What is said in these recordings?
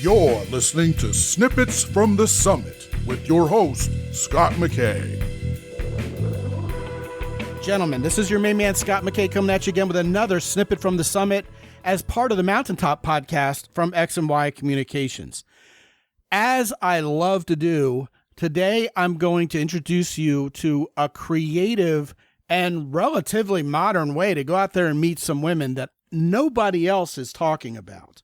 You're listening to Snippets from the Summit with your host, Scott McKay. Gentlemen, this is your main man, Scott McKay, coming at you again with another Snippet from the Summit as part of the Mountaintop podcast from X&Y Communications. As I love to do, today I'm going to introduce you to a creative and relatively modern way to go out there and meet some women that nobody else is talking about.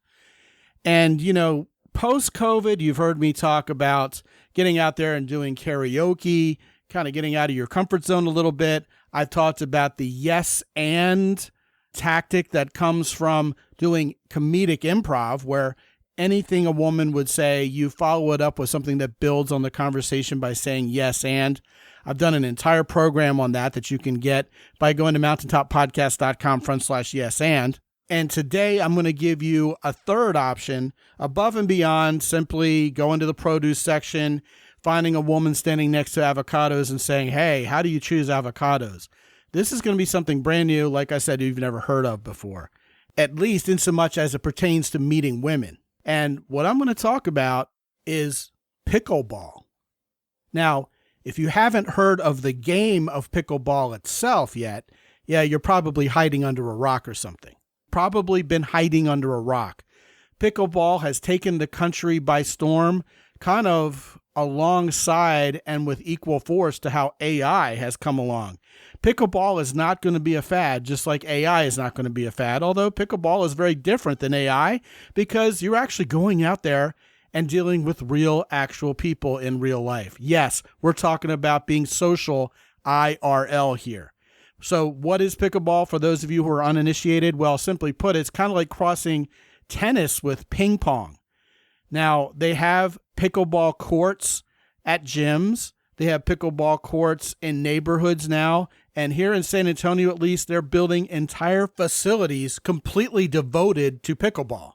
And, you know, post-COVID, you've heard me talk about getting out there and doing karaoke, kind of getting out of your comfort zone a little bit. I've talked about the yes and tactic that comes from doing comedic improv, where anything a woman would say, you follow it up with something that builds on the conversation by saying yes and. I've done an entire program on that you can get by going to mountaintoppodcast.com/yes and. And today I'm going to give you a third option above and beyond simply going to the produce section, finding a woman standing next to avocados and saying, hey, how do you choose avocados? This is going to be something brand new, like I said, you've never heard of before, at least in so much as it pertains to meeting women. And what I'm going to talk about is pickleball. Now, if you haven't heard of the game of pickleball itself yet, yeah, you're probably hiding under a rock or something. Probably been hiding under a rock. Pickleball has taken the country by storm, kind of alongside and with equal force to how AI has come along. Pickleball is not going to be a fad, just like AI is not going to be a fad, although pickleball is very different than AI because you're actually going out there and dealing with real, actual people in real life. Yes, we're talking about being social IRL here. So what is pickleball for those of you who are uninitiated? Well, simply put, it's kind of like crossing tennis with ping pong. Now, they have pickleball courts at gyms. They have pickleball courts in neighborhoods now. And here in San Antonio, at least, they're building entire facilities completely devoted to pickleball.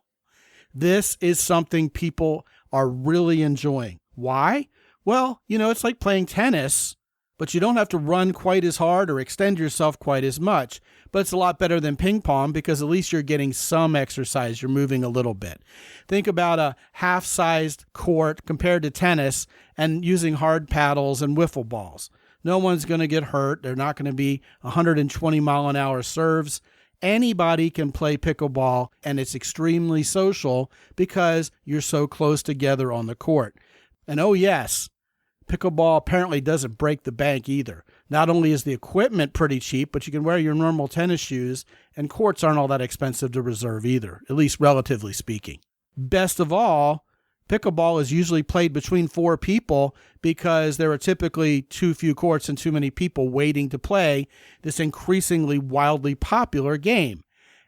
This is something people are really enjoying. Why? Well, you know, it's like playing tennis, but you don't have to run quite as hard or extend yourself quite as much. But it's a lot better than ping pong because at least you're getting some exercise. You're moving a little bit. Think about a half-sized court compared to tennis and using hard paddles and wiffle balls. No one's going to get hurt. They're not going to be 120-mile-an-hour serves. Anybody can play pickleball, and it's extremely social because you're so close together on the court. And oh yes, pickleball apparently doesn't break the bank either. Not only is the equipment pretty cheap, but you can wear your normal tennis shoes, and courts aren't all that expensive to reserve either, at least relatively speaking. Best of all, pickleball is usually played between 4 people because there are typically too few courts and too many people waiting to play this increasingly wildly popular game.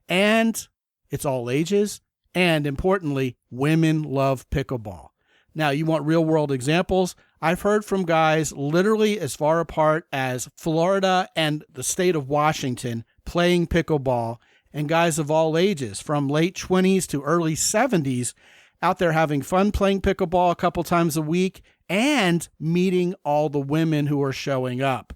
And it's all ages, and importantly, women love pickleball. Now, you want real-world examples? I've heard from guys literally as far apart as Florida and the state of Washington playing pickleball, and guys of all ages, from late 20s to early 70s, out there having fun playing pickleball a couple times a week and meeting all the women who are showing up.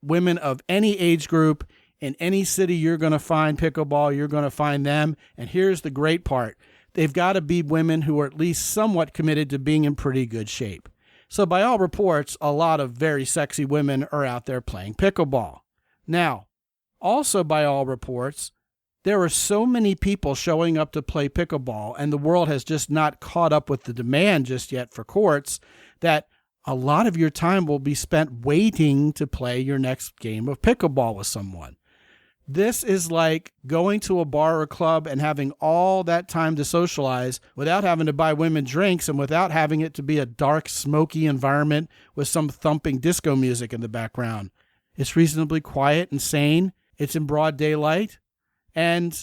Women of any age group, in any city you're going to find pickleball, you're going to find them. And here's the great part. They've got to be women who are at least somewhat committed to being in pretty good shape. So by all reports, a lot of very sexy women are out there playing pickleball. Now, also by all reports, there are so many people showing up to play pickleball, and the world has just not caught up with the demand just yet for courts, that a lot of your time will be spent waiting to play your next game of pickleball with someone. This is like going to a bar or club and having all that time to socialize without having to buy women drinks and without having it to be a dark, smoky environment with some thumping disco music in the background. It's reasonably quiet and sane. It's in broad daylight. And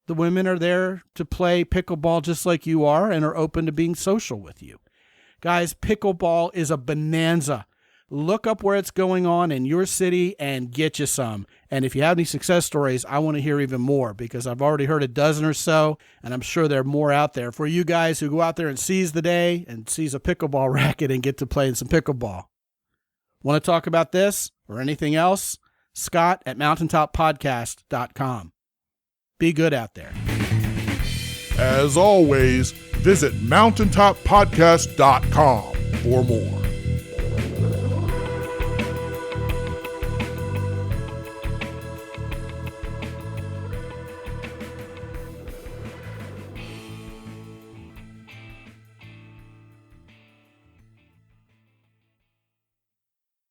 the women are there to play pickleball just like you are and are open to being social with you. Guys, pickleball is a bonanza. Look up where it's going on in your city and get you some. And if you have any success stories, I want to hear even more because I've already heard a dozen or so, and I'm sure there are more out there for you guys who go out there and seize the day and seize a pickleball racket and get to play in some pickleball. Want to talk about this or anything else? Scott at mountaintoppodcast.com. Be good out there. As always, visit mountaintoppodcast.com for more.